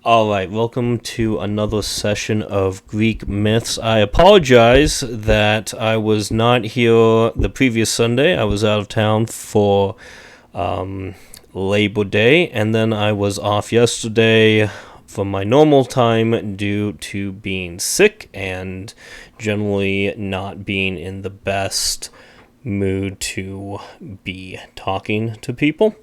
Alright, welcome to another session of Greek Myths. I apologize that I was not here the previous Sunday. I was out of town for Labor Day, and then I was off yesterday from my normal time due to being sick and generally not being in the best mood to be talking to people.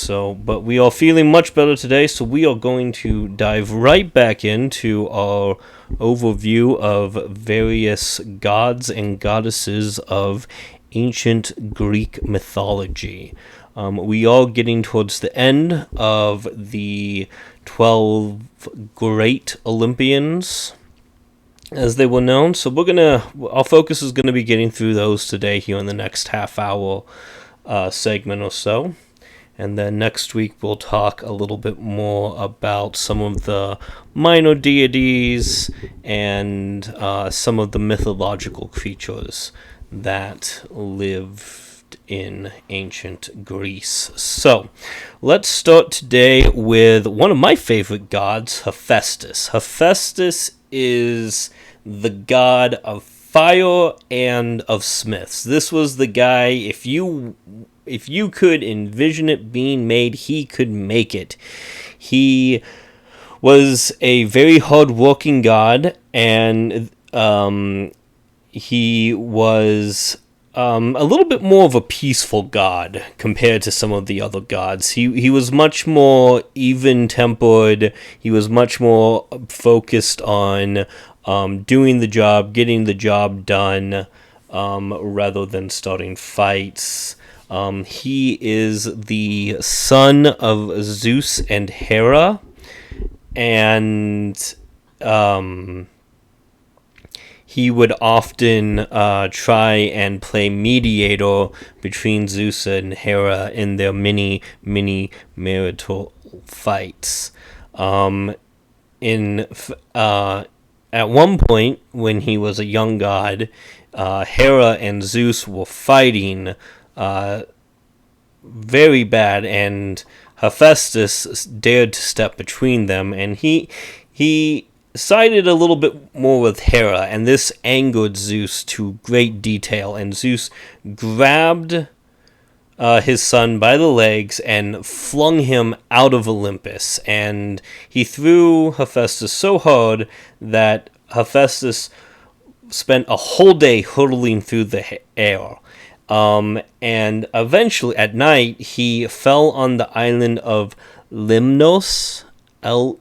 But we are feeling much better today, so we are going to dive right back into our overview of various gods and goddesses of ancient Greek mythology. We are getting towards the end of the 12 great Olympians, as they were known. So our focus is gonna be getting through those today here in the next half hour segment or so. And then next week we'll talk a little bit more about some of the minor deities and some of the mythological creatures that lived in ancient Greece. So let's start today with one of my favorite gods, Hephaestus. Hephaestus is the god of fire and of smiths. This was the guy, if you could envision it being made, he could make it. He was a very hard-working god, and he was a little bit more of a peaceful god compared to some of the other gods. He was much more even-tempered. He was much more focused on doing the job, getting the job done, rather than starting fights. He is the son of Zeus and Hera, and he would often try and play mediator between Zeus and Hera in their many marital fights. At one point, when he was a young god, Hera and Zeus were fighting very bad, and Hephaestus dared to step between them, and he sided a little bit more with Hera, and this angered Zeus to great detail, and Zeus grabbed his son by the legs and flung him out of Olympus, and he threw Hephaestus so hard that Hephaestus spent a whole day hurtling through the air. And eventually, at night, he fell on the island of Lemnos, Lemnos,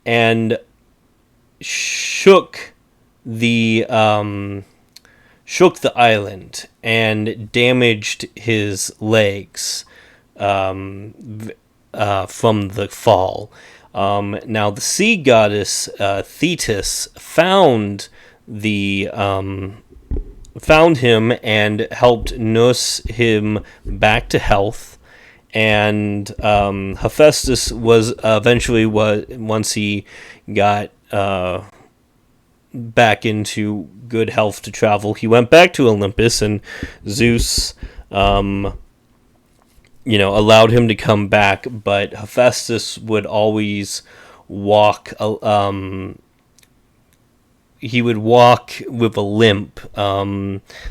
and shook the island and damaged his legs from the fall. Now, the sea goddess Thetis found him and helped nurse him back to health. And Hephaestus was eventually, once he got back into good health to travel, he went back to Olympus, and Zeus allowed him to come back, but Hephaestus would always walk he would walk with a limp,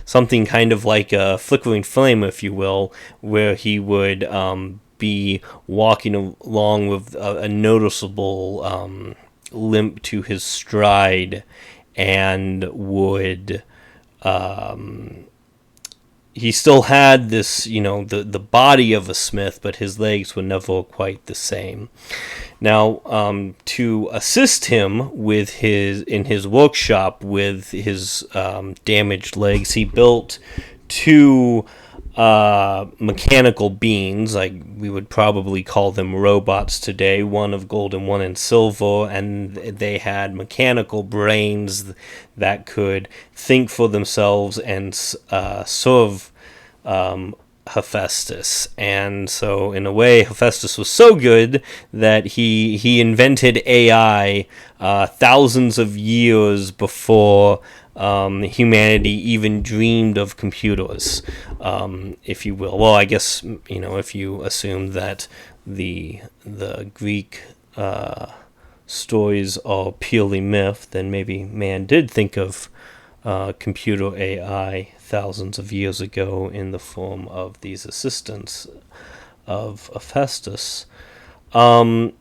something kind of like a flickering flame, if you will, where he would be walking along with a noticeable limp to his stride, and would he still had this, the body of a smith, but his legs were never quite the same. Now, to assist him in his workshop with his damaged legs, he built two mechanical beings, like we would probably call them robots today, one of gold and one in silver, and they had mechanical brains that could think for themselves and serve Hephaestus. And so, in a way, Hephaestus was so good that he invented AI thousands of years before humanity even dreamed of computers, if you will. Well, I guess, if you assume that the Greek stories are purely myth, then maybe man did think of computer AI thousands of years ago in the form of these assistants of Hephaestus. But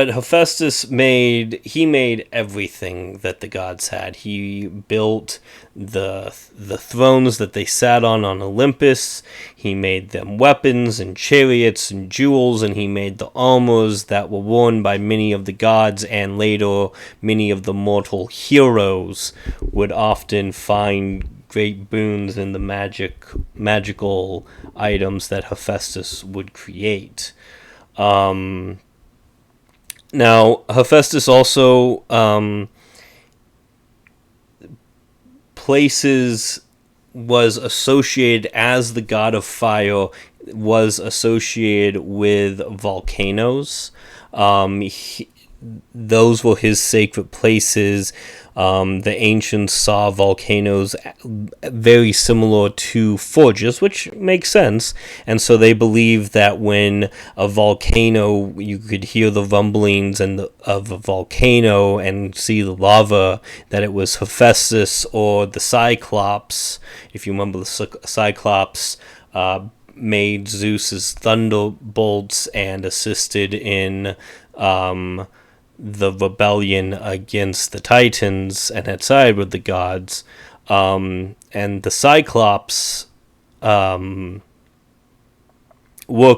Hephaestus made everything that the gods had. He built the thrones that they sat on Olympus. He made them weapons and chariots and jewels, and he made the armors that were worn by many of the gods, and later many of the mortal heroes would often find great boons in the magical items that Hephaestus would create. Now, Hephaestus also was associated, as the god of fire, was associated with volcanoes. Those were his sacred places. The ancients saw volcanoes very similar to forges, which makes sense. And so they believed that when a volcano, you could hear the rumblings of a volcano and see the lava, that it was Hephaestus or the Cyclops. If you remember, the Cyclops made Zeus's thunderbolts and assisted in the rebellion against the Titans and had sided with the gods. And the Cyclops worked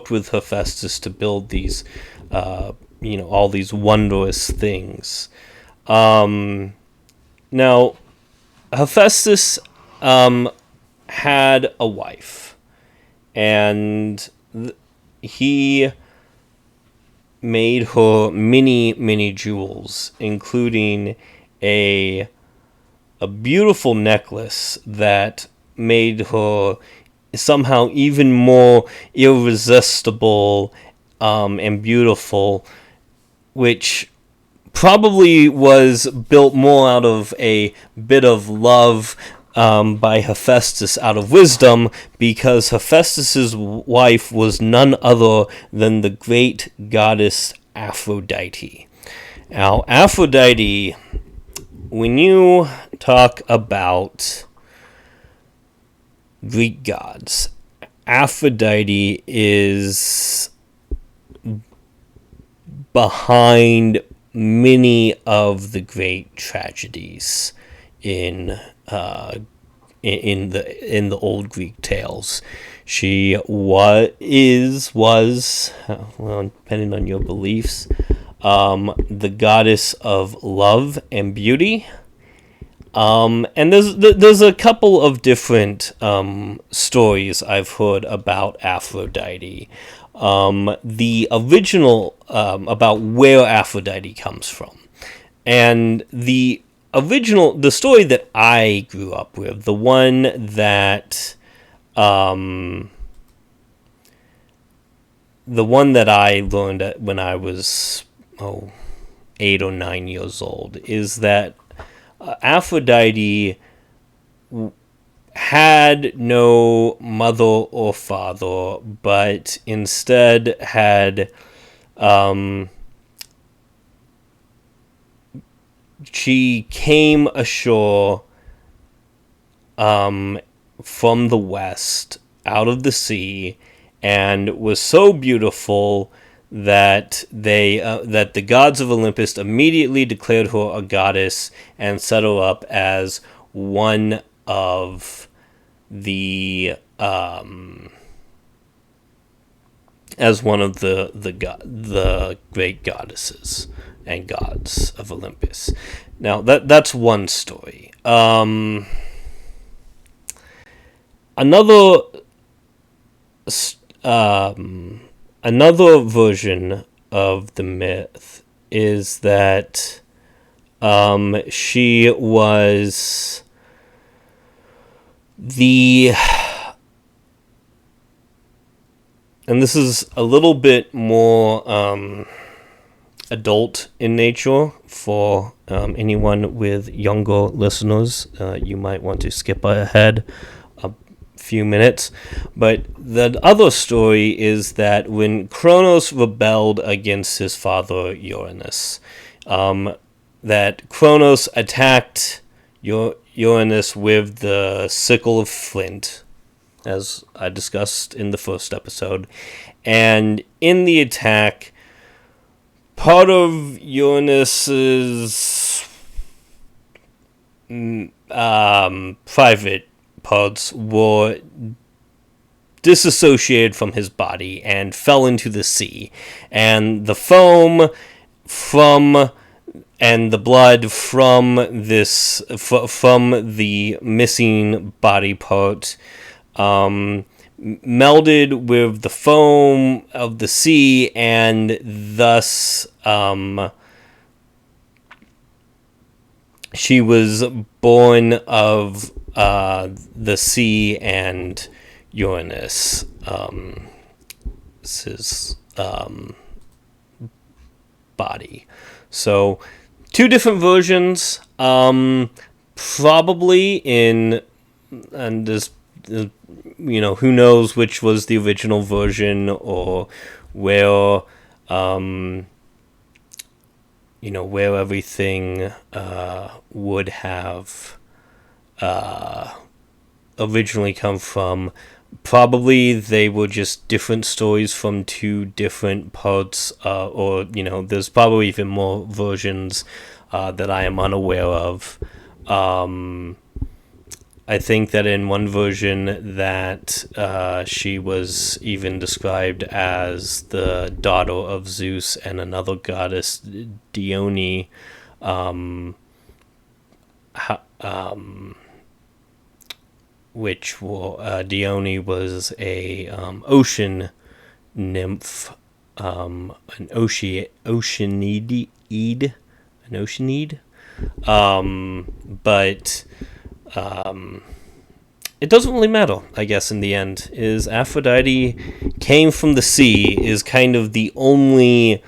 with Hephaestus to build these, all these wondrous things. Now, Hephaestus had a wife, and he made her many jewels, including a beautiful necklace that made her somehow even more irresistible and beautiful, which probably was built more out of a bit of love by Hephaestus out of wisdom, because Hephaestus's wife was none other than the great goddess Aphrodite. Now, Aphrodite, when you talk about Greek gods, Aphrodite is behind many of the great tragedies in the old Greek tales. She was depending on your beliefs, the goddess of love and beauty. And there's a couple of different stories I've heard about Aphrodite. The original about where Aphrodite comes from, and the story that I grew up with, the one that I learned when I was 8 or 9 years old, is that Aphrodite had no mother or father, but instead had she came ashore from the west, out of the sea, and was so beautiful that that the gods of Olympus immediately declared her a goddess and set her up as one of the great goddesses and gods of Olympus. Now that's one story. Another version of the myth is that she was and this is a little bit more adult in nature for anyone with younger listeners. You might want to skip ahead a few minutes. But the other story is that when Kronos rebelled against his father Uranus, that Kronos attacked Uranus with the sickle of flint, as I discussed in the first episode. And in the attack, part of Uranus's private parts were disassociated from his body and fell into the sea. And the foam from and the blood from the missing body part melded with the foam of the sea, and thus she was born of the sea and Uranus. His body. So, two different versions. Probably in, and this, who knows which was the original version, or where, where everything would have originally come from. Probably they were just different stories from two different parts, or there's probably even more versions that I am unaware of. I think that in one version that she was even described as the daughter of Zeus and another goddess, Dione, which Dione was a ocean nymph, an oceanide, but it doesn't really matter, I guess, in the end. Is Aphrodite came from the sea is kind of the only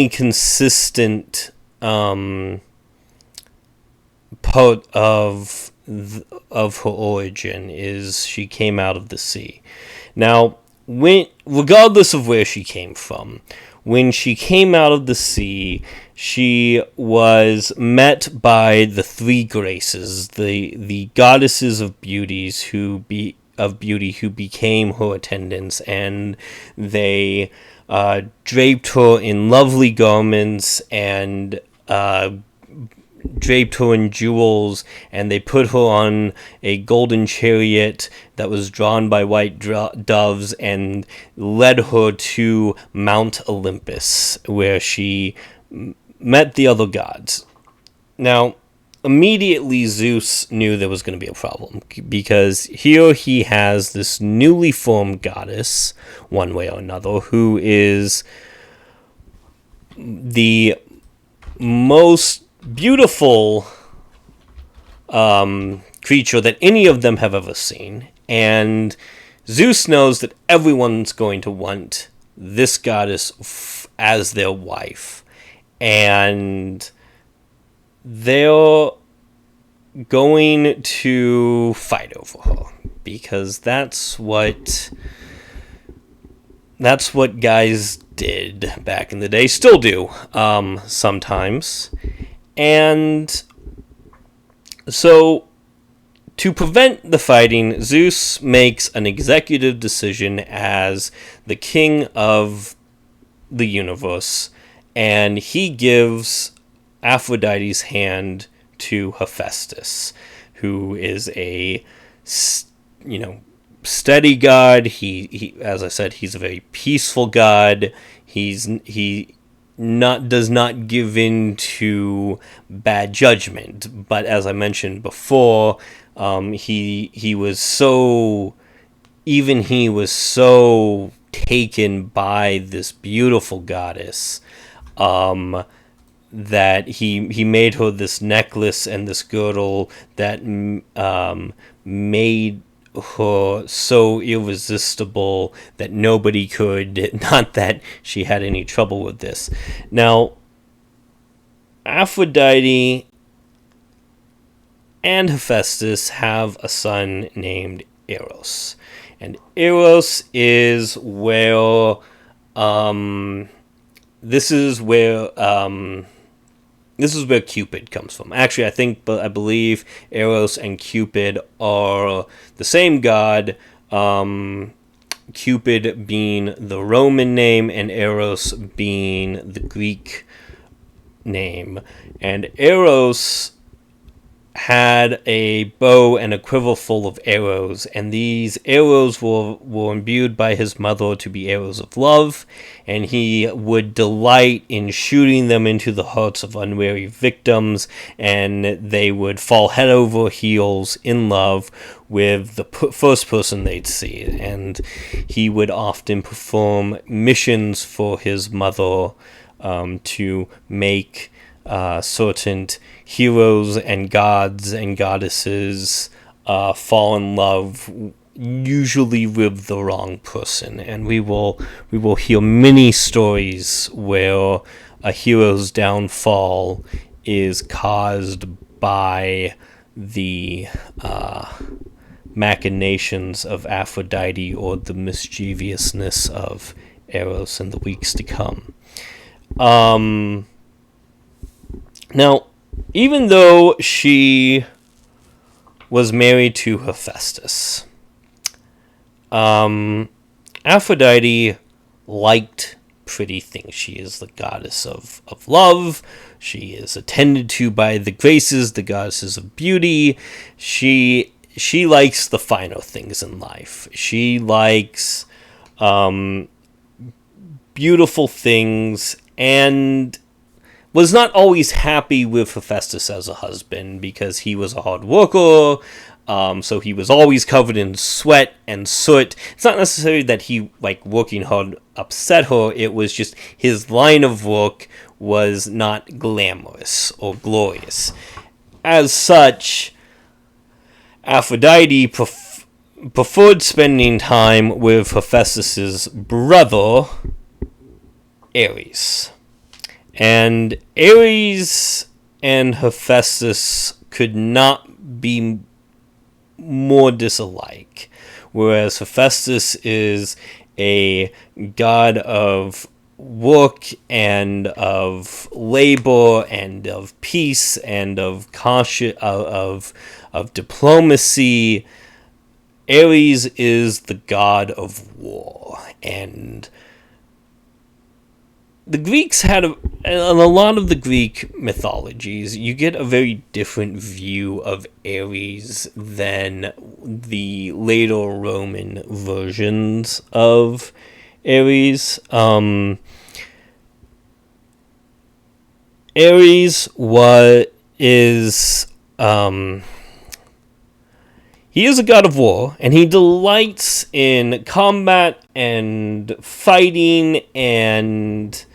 consistent part of her origin, is she came out of the sea. Now, regardless of where she came from, when she came out of the sea, she was met by the three graces, the goddesses of beauty who became her attendants, and they draped her in lovely garments and draped her in jewels, and they put her on a golden chariot that was drawn by white doves and led her to Mount Olympus, where she met the other gods. Now, immediately Zeus knew there was going to be a problem, because here he has this newly formed goddess, one way or another, who is the most beautiful creature that any of them have ever seen, and Zeus knows that everyone's going to want this goddess as their wife, and they're going to fight over her, because that's what guys did back in the day, still do sometimes. And so, to prevent the fighting, Zeus makes an executive decision as the king of the universe, and he gives Aphrodite's hand to Hephaestus, who is a steady god. He as I said, he's a very peaceful god. He does not give in to bad judgment, but as I mentioned before, he was so taken by this beautiful goddess that he made her this necklace and this girdle that made her so irresistible that nobody could, not that she had any trouble with this. Now, Aphrodite and Hephaestus have a son named Eros. And Eros is where this is where Cupid comes from. Actually, I believe Eros and Cupid are the same god. Cupid being the Roman name and Eros being the Greek name. And Eros had a bow and a quiver full of arrows, and these arrows were imbued by his mother to be arrows of love, and he would delight in shooting them into the hearts of unwary victims, and they would fall head over heels in love with the first person they'd see. And he would often perform missions for his mother to make certain heroes and gods and goddesses fall in love, usually with the wrong person. And we will hear many stories where a hero's downfall is caused by the machinations of Aphrodite or the mischievousness of Eros in the weeks to come. Now, even though she was married to Hephaestus, Aphrodite liked pretty things. She is the goddess of love. She is attended to by the Graces, the goddesses of beauty. She likes the finer things in life. She likes beautiful things, and was not always happy with Hephaestus as a husband because he was a hard worker, so he was always covered in sweat and soot. It's not necessarily that he, working hard upset her, it was just his line of work was not glamorous or glorious. As such, Aphrodite preferred spending time with Hephaestus's brother, Ares. And Ares and Hephaestus could not be more disalike. Whereas Hephaestus is a god of work and of labor and of peace and of diplomacy, Ares is the god of war. And the Greeks had, in a lot of the Greek mythologies, you get a very different view of Ares than the later Roman versions of Ares. Ares he is a god of war, and he delights in combat and fighting and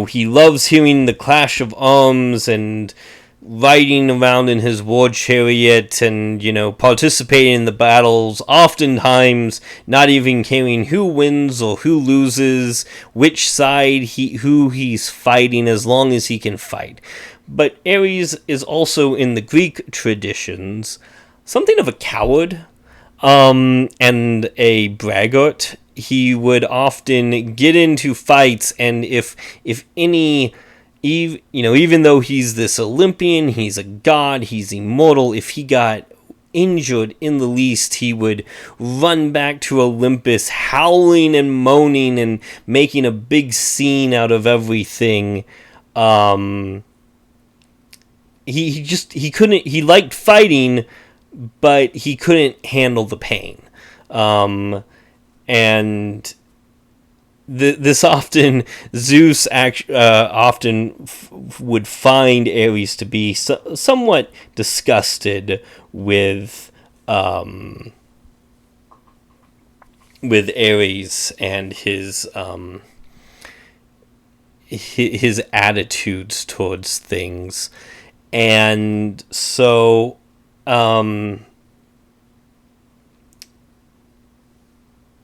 he loves hearing the clash of arms and riding around in his war chariot and, participating in the battles, oftentimes not even caring who wins or who loses, which side who he's fighting, as long as he can fight. But Ares is also, in the Greek traditions, something of a coward and a braggart. He would often get into fights, and even though he's this Olympian, he's a god, he's immortal, if he got injured in the least, he would run back to Olympus howling and moaning and making a big scene out of everything. He liked fighting, but he couldn't handle the pain. And this often, Zeus often would find Ares to be somewhat disgusted with Ares and his attitudes towards things. And so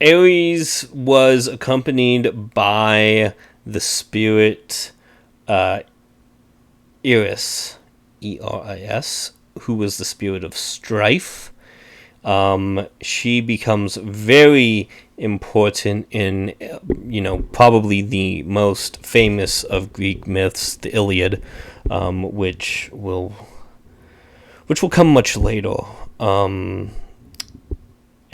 Ares was accompanied by the spirit Eris, Eris, who was the spirit of strife. She becomes very important in, probably the most famous of Greek myths, the Iliad, which will come much later.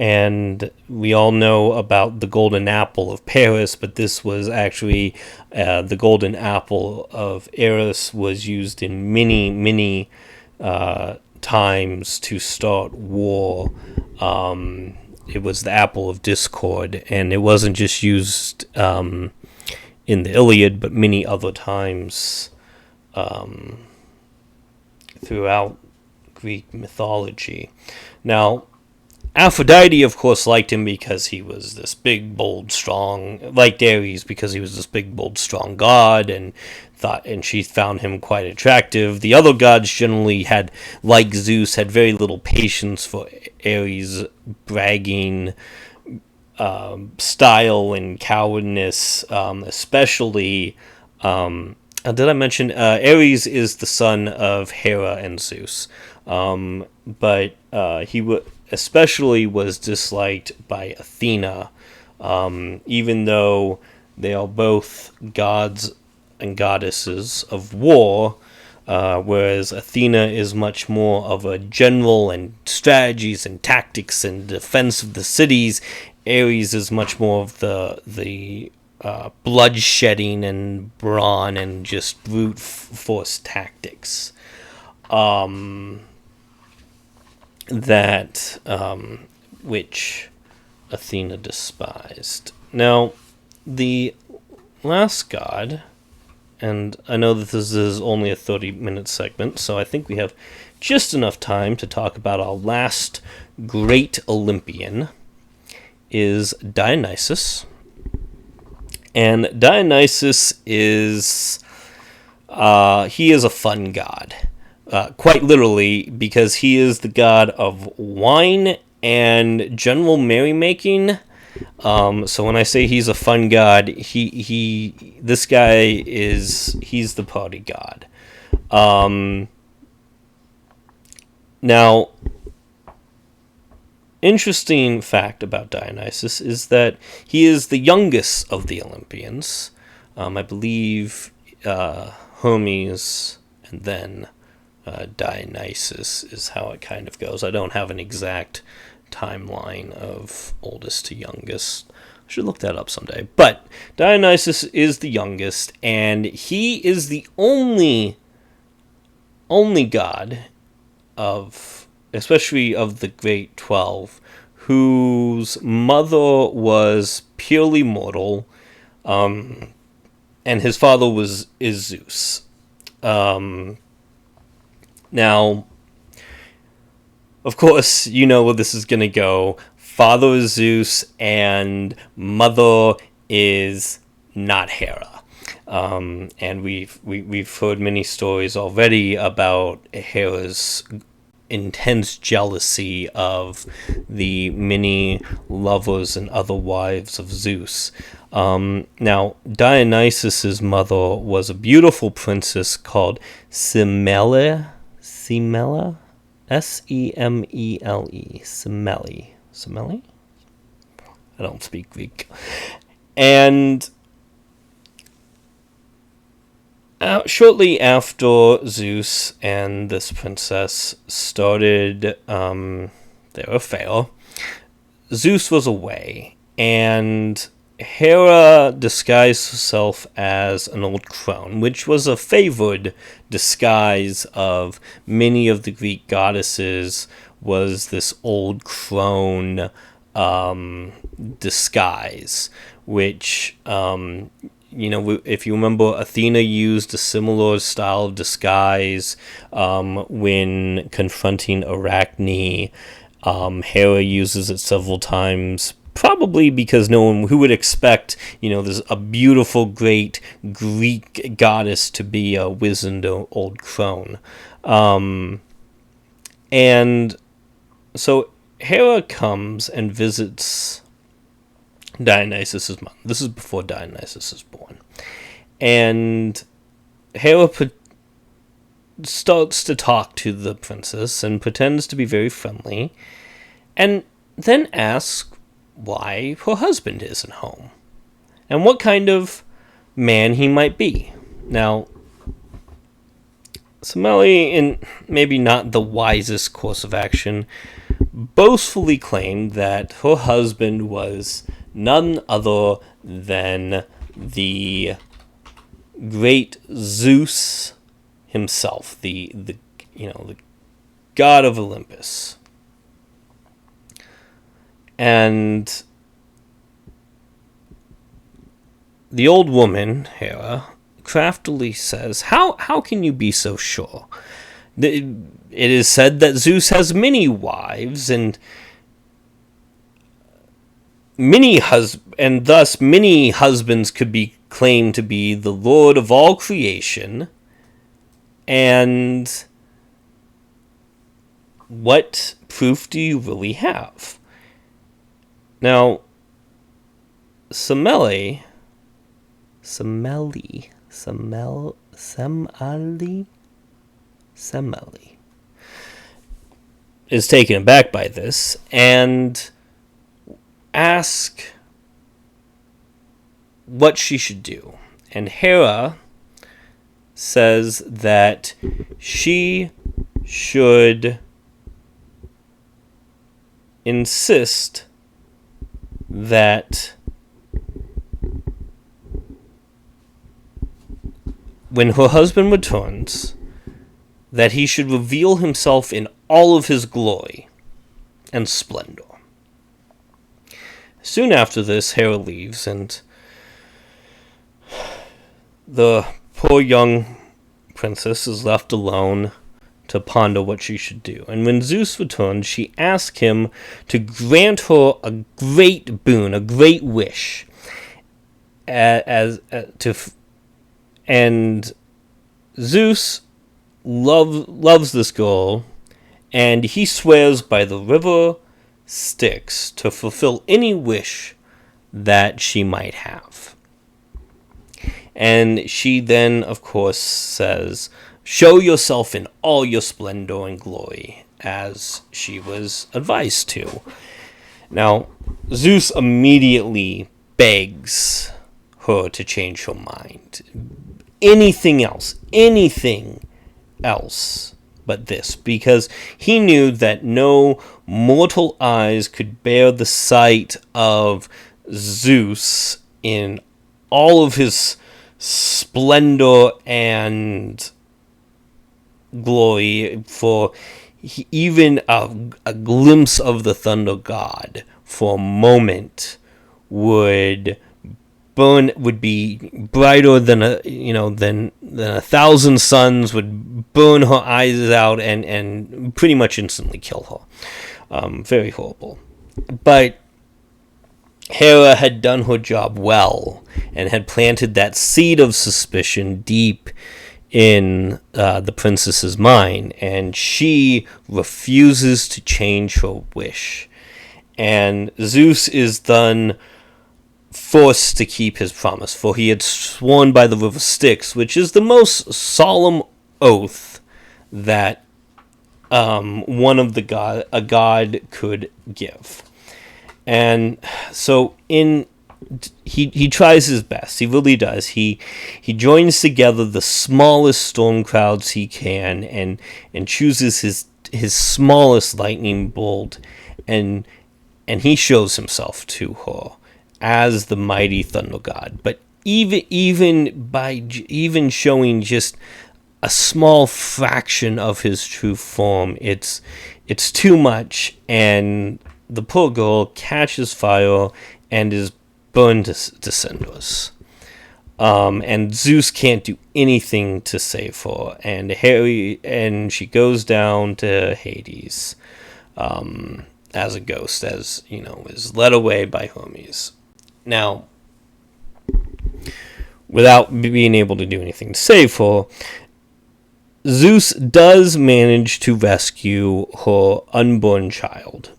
And we all know about the golden apple of Paris, but this was actually the golden apple of Eris was used in many times to start war. It was the apple of discord, and it wasn't just used in the Iliad, but many other times throughout Greek mythology. Now, Aphrodite, of course, liked him because he was this big, bold, strong, liked Ares because he was this big, bold, strong god, and she found him quite attractive. The other gods generally had, like Zeus, had very little patience for Ares' bragging style and cowardness, especially. Did I mention Ares is the son of Hera and Zeus, but he especially was disliked by Athena, even though they are both gods and goddesses of war, whereas Athena is much more of a general and strategies and tactics and defense of the cities. Ares is much more of the bloodshedding and brawn and just brute force tactics. Which Athena despised. Now, the last god, and I know that this is only a 30-minute segment, so I think we have just enough time to talk about our last great Olympian, is Dionysus. And Dionysus is he is a fun god. Quite literally, because he is the god of wine and general merrymaking. So when I say he's a fun god, this guy he's the party god. Now, interesting fact about Dionysus is that he is the youngest of the Olympians. I believe Hermes and then Dionysus is how it kind of goes. I don't have an exact timeline of oldest to youngest. I should look that up someday. But Dionysus is the youngest, and he is the only god especially of the Great 12, whose mother was purely mortal, and his father is Zeus. Now, of course, you know where this is going to go. Father is Zeus, and mother is not Hera. And we've heard many stories already about Hera's intense jealousy of the many lovers and other wives of Zeus. Now, Dionysus's mother was a beautiful princess called Semele. Semele? Semele. Semele? I don't speak Greek. And shortly after Zeus and this princess started their affair, Zeus was away, and Hera disguised herself as an old crone, which was a favored disguise of many of the Greek goddesses, was this old crone disguise, which, if you remember, Athena used a similar style of disguise when confronting Arachne. Hera uses it several times, probably because no one who would expect, there's a beautiful, great Greek goddess to be a wizened old crone. And so Hera comes and visits Dionysus' mom. This is before Dionysus is born. And Hera starts to talk to the princess and pretends to be very friendly, and then asks why her husband isn't home and what kind of man he might be. Now, Semele, in maybe not the wisest course of action, boastfully claimed that her husband was none other than the great Zeus himself, the god of Olympus. And the old woman, Hera, craftily says, How can you be so sure? It is said that Zeus has many wives, and thus many husbands could be claimed to be the Lord of all creation. And what proof do you really have? Now, Semele is taken aback by this and asks what she should do. And Hera says that she should insist that when her husband returns, that he should reveal himself in all of his glory and splendor. Soon after this, Hera leaves, and the poor young princess is left alone to ponder what she should do. And when Zeus returns, she asks him to grant her a great boon, a great wish, and Zeus loves this girl, and he swears by the river Styx to fulfill any wish that she might have. And she then, of course, says, "Show yourself in all your splendor and glory," as she was advised to. Now, Zeus immediately begs her to change her mind. Anything else but this, because he knew that no mortal eyes could bear the sight of Zeus in all of his splendor and glory, for even a glimpse of the thunder god for a moment would be brighter than a 1,000 suns, would burn her eyes out and pretty much instantly kill her. Very horrible. But Hera had done her job well and had planted that seed of suspicion deep in the princess's mind, and she refuses to change her wish. And Zeus is then forced to keep his promise, for he had sworn by the river Styx, which is the most solemn oath that a god could give. And so he tries his best. He really does. He joins together the smallest storm clouds he can and chooses his smallest lightning bolt, and he shows himself to her as the mighty thunder god. But even showing just a small fraction of his true form, it's too much, and the poor girl catches fire and is burned to cinders. And Zeus can't do anything to save her, and she goes down to Hades as a ghost, is led away by Hermes. Now, without being able to do anything to save her, Zeus does manage to rescue her unborn child,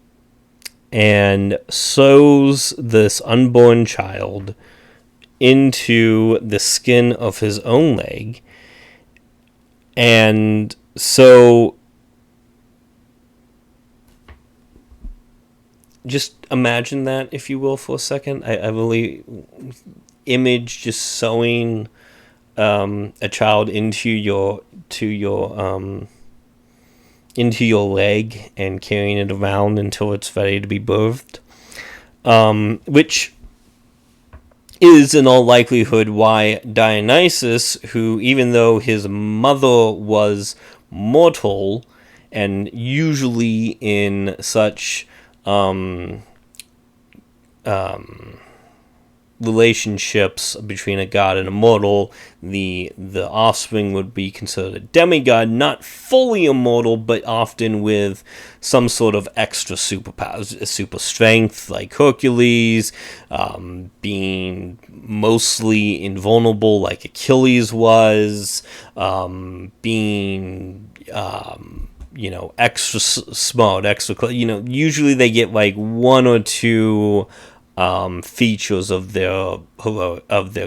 and sews this unborn child into the skin of his own leg, And so just imagine that, if you will, for a second. I really image just sewing a child into your leg and carrying it around until it's ready to be birthed, which is in all likelihood why Dionysus, who, even though his mother was mortal and usually in such relationships between a god and a mortal, the offspring would be considered a demigod, not fully immortal, but often with some sort of extra superpowers, super strength, like Hercules, being mostly invulnerable, like Achilles was, being extra smart, extra, usually they get like one or two features of their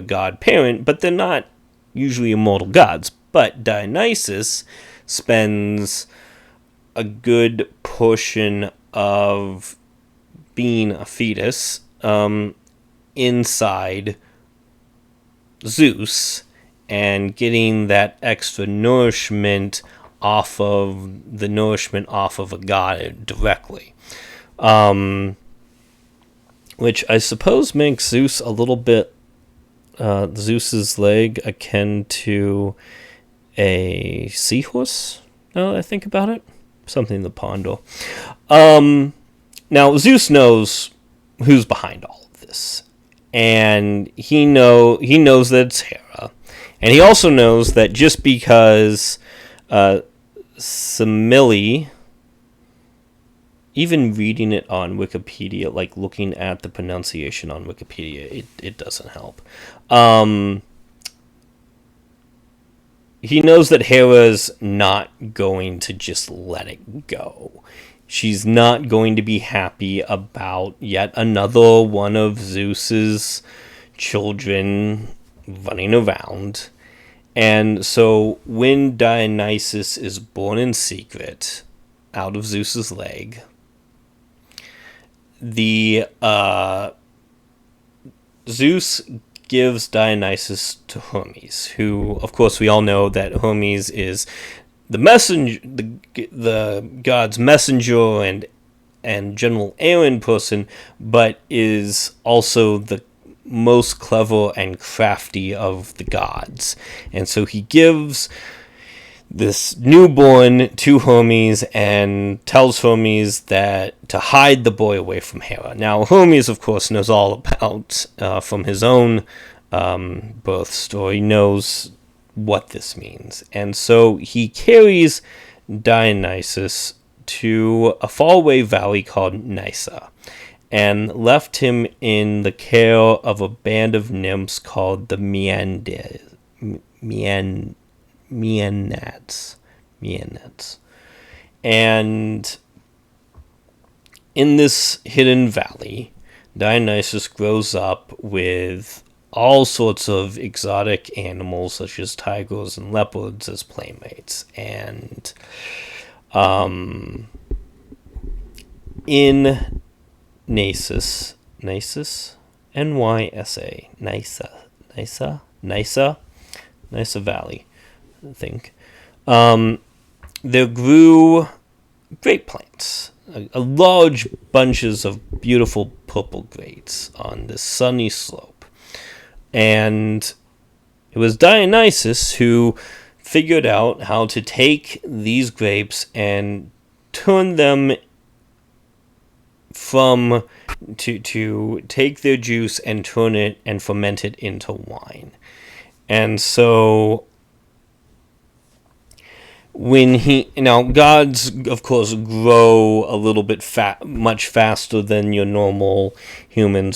god parent, but they're not usually immortal gods. But Dionysus spends a good portion of being a fetus inside Zeus and getting that extra nourishment off of a god directly. Which I suppose makes Zeus a little bit, Zeus's leg akin to a seahorse, now that I think about it. Something to ponder. Now, Zeus knows who's behind all of this. And he knows that it's Hera. And he also knows that just because Semele, even reading it on Wikipedia, like looking at the pronunciation on Wikipedia, it doesn't help. He knows that Hera's not going to just let it go. She's not going to be happy about yet another one of Zeus's children running around. And so when Dionysus is born in secret out of Zeus's leg, the Zeus gives Dionysus to Hermes, who, of course, we all know that Hermes is the messenger, the god's messenger and general errand person, but is also the most clever and crafty of the gods. And so he gives this newborn to Hermes and tells Hermes that to hide the boy away from Hera. Now, Hermes, of course, knows all about, from his own birth story, knows what this means. And so he carries Dionysus to a faraway valley called Nysa and left him in the care of a band of nymphs called the Maenads. And in this hidden valley, Dionysus grows up with all sorts of exotic animals such as tigers and leopards as playmates. And in Nysa, N-Y-S-A, Nysa Valley, I think, there grew grape plants, a large bunches of beautiful purple grapes on this sunny slope. And it was Dionysus who figured out how to take these grapes and turn them to take their juice and turn it and ferment it into wine. And so gods, of course, grow a little bit much faster than your normal human,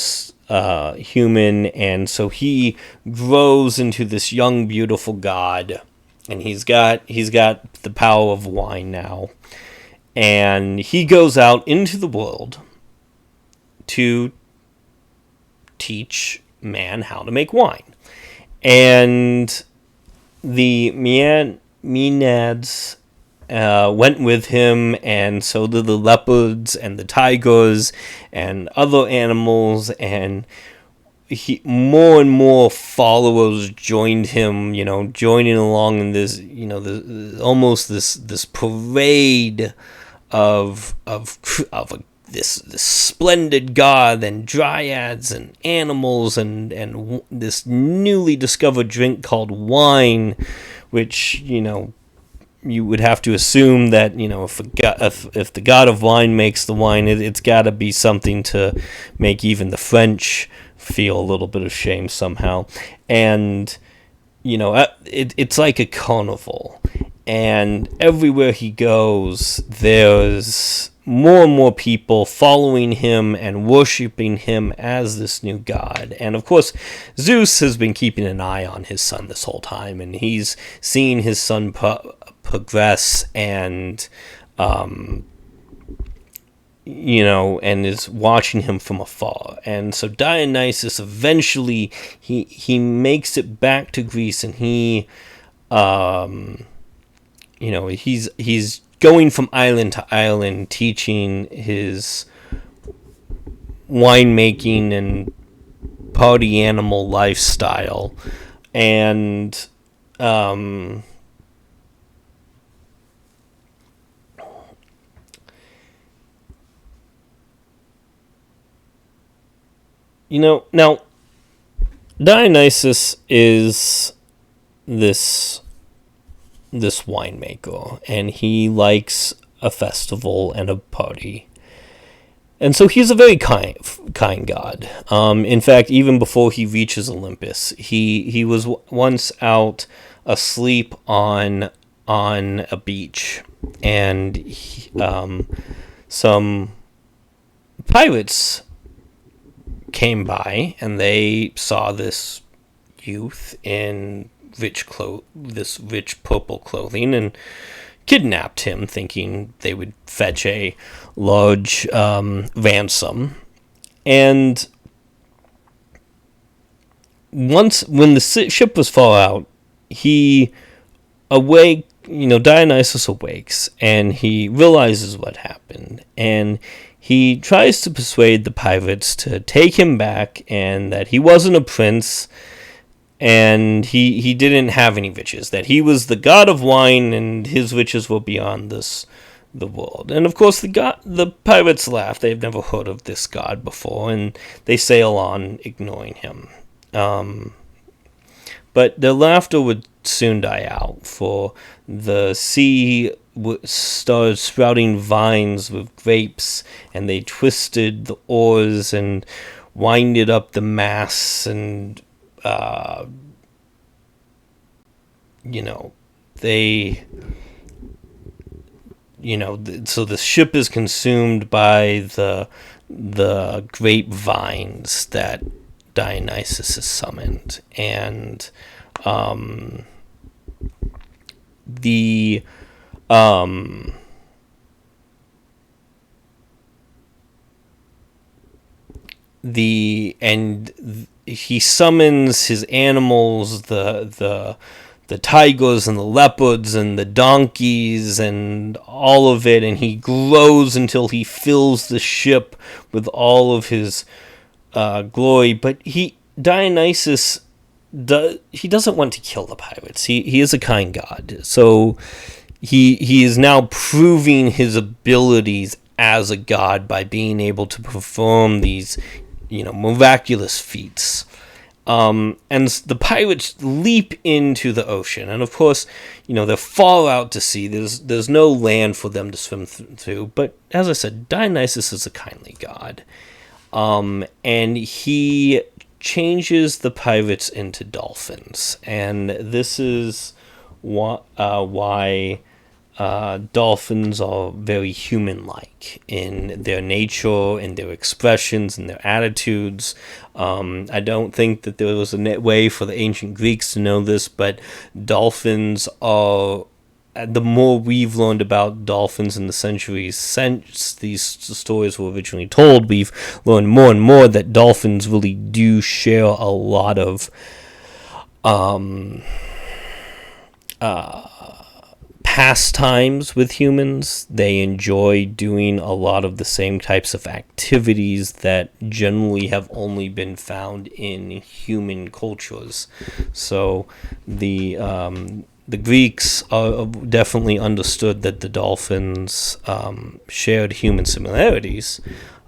and so he grows into this young, beautiful god, and he's got the power of wine now, and he goes out into the world to teach man how to make wine. And the Maenads went with him, and so did the leopards and the tigers and other animals, and more and more followers joined him, joining along in this, almost this parade of this splendid god and dryads and animals and this newly discovered drink called wine, which you would have to assume that if the god of wine makes the wine, it's got to be something to make even the French feel a little bit of shame somehow. And it's like a carnival, and everywhere he goes there's more and more people following him and worshiping him as this new god. And of course, Zeus has been keeping an eye on his son this whole time, and he's seeing his son progress, and and is watching him from afar. And so Dionysus eventually he makes it back to Greece, and he's going from island to island, teaching his winemaking and party animal lifestyle. And now Dionysus is this winemaker, and he likes a festival and a party, and so he's a very kind god. In fact, even before he reaches Olympus, he was once out asleep on a beach, and some pirates came by, and they saw this youth in this rich purple clothing, and kidnapped him, thinking they would fetch a large ransom. And when the ship was far out, Dionysus awakes, and he realizes what happened, and he tries to persuade the pirates to take him back, and that he wasn't a prince, and he didn't have any riches, that he was the god of wine, and his riches were beyond the world. And of course the pirates laugh. They've never heard of this god before, and they sail on, ignoring him. But their laughter would soon die out, for the sea started sprouting vines with grapes, and they twisted the oars and winded up the masts, and so the ship is consumed by the grapevines that Dionysus has summoned. And he summons his animals, the tigers and the leopards and the donkeys and all of it, and he grows until he fills the ship with all of his glory. But Dionysus doesn't want to kill the pirates. He is a kind god, so he is now proving his abilities as a god by being able to perform these miraculous feats. And the pirates leap into the ocean, and of course, they're far out to sea. There's no land for them to swim through. But as I said, Dionysus is a kindly god, and he changes the pirates into dolphins, and this is why dolphins are very human-like in their nature, in their expressions, in their attitudes. I don't think that there was a way for the ancient Greeks to know this, but dolphins are, the more we've learned about dolphins in the centuries since these stories were originally told, we've learned more and more that dolphins really do share a lot of pastimes with humans. They enjoy doing a lot of the same types of activities that generally have only been found in human cultures. So the Greeks definitely understood that the dolphins shared human similarities.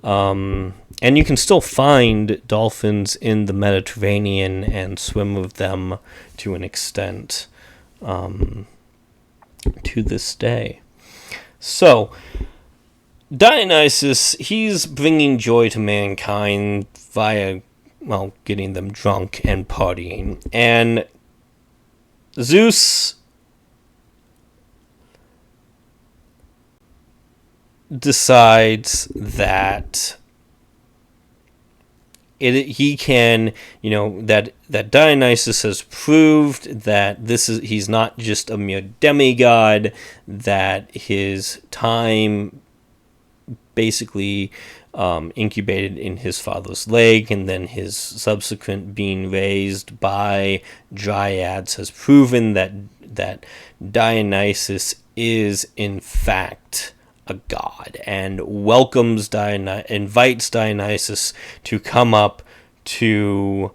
And you can still find dolphins in the Mediterranean and swim with them to an extent to this day. So, Dionysus, he's bringing joy to mankind via, well, getting them drunk and partying. And Zeus decides that he can, that Dionysus has proved that he's not just a mere demigod, that his time basically incubated in his father's leg, and then his subsequent being raised by dryads has proven that Dionysus is in fact a god, and invites Dionysus to come up to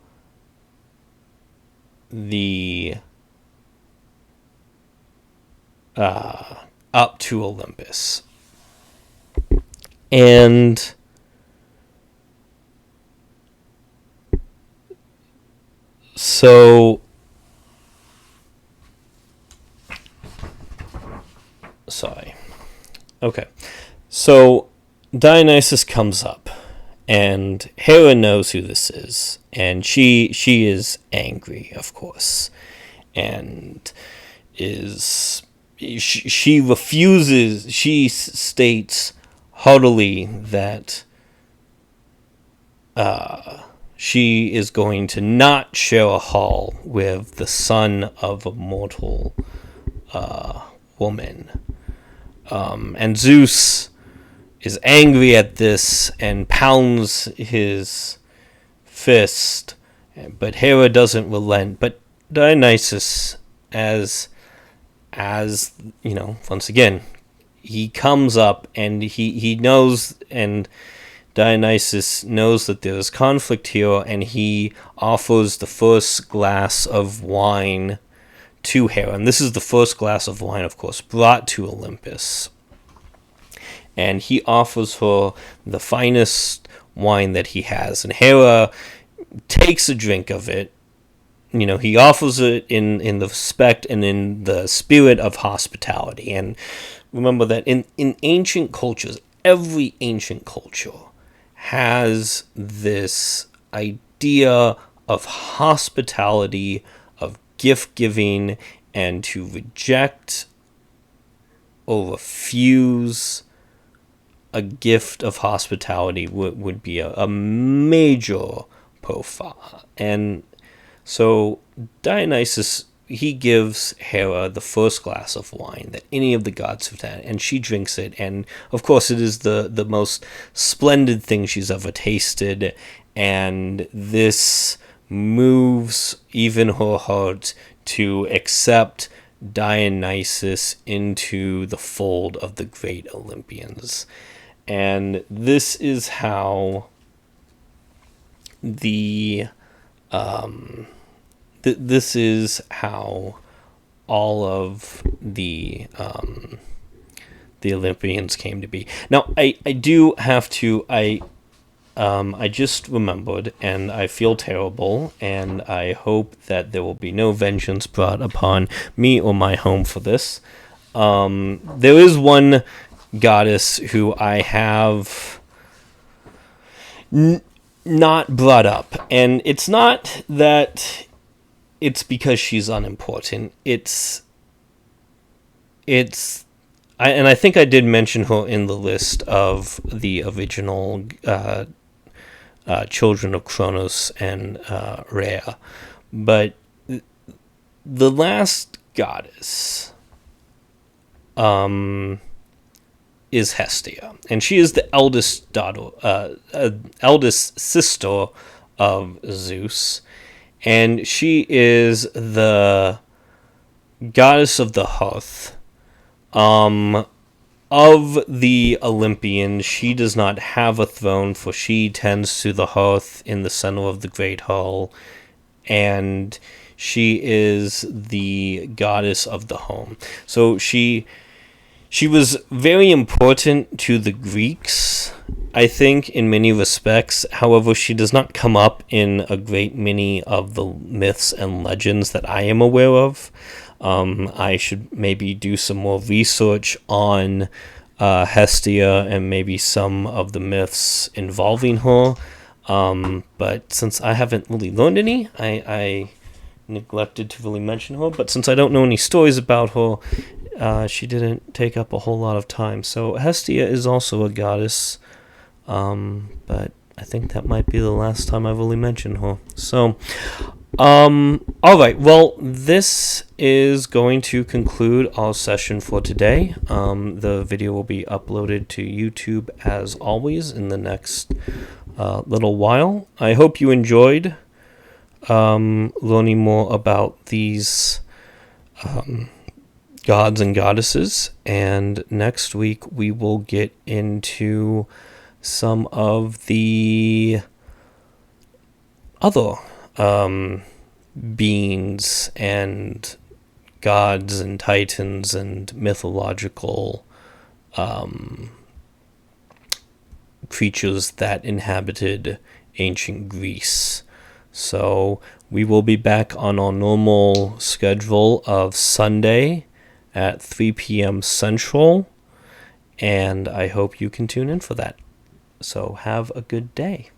the up to Olympus. And so sorry. Okay, so Dionysus comes up, and Hera knows who this is, and she is angry, of course, and she refuses. She states haughtily that she is going to not share a hall with the son of a mortal woman. And Zeus is angry at this and pounds his fist, but Hera doesn't relent. But Dionysus, as once again, he comes up and he knows, and Dionysus knows that there is conflict here, and he offers the first glass of wine to Hera. And this is the first glass of wine, of course, brought to Olympus. And he offers her the finest wine that he has. And Hera takes a drink of it. He offers it in the respect and in the spirit of hospitality. And remember that in ancient cultures, every ancient culture has this idea of hospitality, of gift giving, and to reject or refuse a gift of hospitality would be a major profile. And so Dionysus, he gives Hera the first glass of wine that any of the gods have had, and she drinks it, and of course it is the most splendid thing she's ever tasted, and this moves even her heart to accept Dionysus into the fold of the great Olympians. And this is how this is how all of the Olympians came to be. Now, I do have to. I just remembered, and I feel terrible, and I hope that there will be no vengeance brought upon me or my home for this. There is one goddess who I have not brought up, and it's not that it's because she's unimportant. I think I did mention her in the list of the original children of Kronos and Rhea, but the last goddess is Hestia, and she is the eldest daughter, eldest sister of Zeus, and she is the goddess of the hearth, Of the Olympians, she does not have a throne, for she tends to the hearth in the center of the great hall, and she is the goddess of the home. So she was very important to the Greeks, I think, in many respects. However, she does not come up in a great many of the myths and legends that I am aware of. I should maybe do some more research on Hestia and maybe some of the myths involving her. But since I haven't really learned any, I neglected to really mention her. But since I don't know any stories about her, she didn't take up a whole lot of time. So Hestia is also a goddess, but I think that might be the last time I really mentioned her. So, alright, well, this is going to conclude our session for today. The video will be uploaded to YouTube as always in the next little while. I hope you enjoyed learning more about these gods and goddesses, and next week we will get into some of the other beings and gods and titans and mythological creatures that inhabited ancient Greece. So we will be back on our normal schedule of Sunday at 3 p.m. Central, and I hope you can tune in for that. So have a good day.